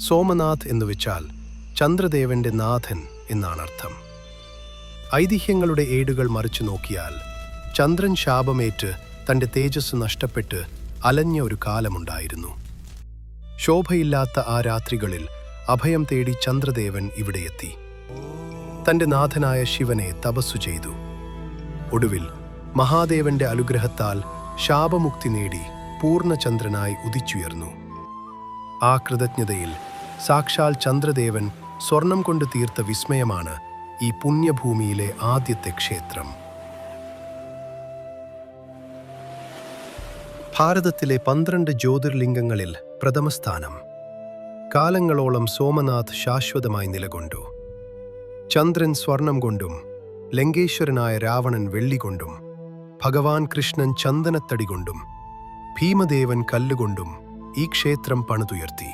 സോമനാഥ് എന്നുവെച്ചാൽ ചന്ദ്രദേവന്റെ നാഥൻ എന്നാണർത്ഥം. ഐതിഹ്യങ്ങളുടെ ഏടുകൾ മറിച്ചു നോക്കിയാൽ ചന്ദ്രൻ ശാപമേറ്റ് തന്റെ തേജസ് നഷ്ടപ്പെട്ട് അലഞ്ഞ ഒരു കാലമുണ്ടായിരുന്നു. ശോഭയില്ലാത്ത ആ രാത്രികളിൽ അഭയം തേടി ചന്ദ്രദേവൻ ഇവിടെയെത്തി. തന്റെ നാഥനായ ശിവനെ തപസ്സു ചെയ്തു. ഒടുവിൽ മഹാദേവന്റെ അനുഗ്രഹത്താൽ ശാപമുക്തി നേടി പൂർണ്ണചന്ദ്രനായി ഉദിച്ചുയർന്നു. ആ കൃതജ്ഞതയിൽ സാക്ഷാൽ ചന്ദ്രദേവൻ സ്വർണം കൊണ്ട് തീർത്ത വിസ്മയമാണ് ഈ പുണ്യഭൂമിയിലെ ആദ്യത്തെ ക്ഷേത്രം. ഭാരതത്തിലെ 12 ജ്യോതിർലിംഗങ്ങളിൽ പ്രഥമസ്ഥാനം. കാലങ്ങളോളം സോമനാഥ് ശാശ്വതമായി നിലകൊണ്ടു. ചന്ദ്രൻ സ്വർണം കൊണ്ടും ലങ്കേശ്വരനായ രാവണൻ വെള്ളി കൊണ്ടും ഭഗവാൻ കൃഷ്ണൻ ചന്ദനത്തടി കൊണ്ടും ഭീമദേവൻ കല്ലുകൊണ്ടും ഈ ക്ഷേത്രം പണിതുയർത്തി.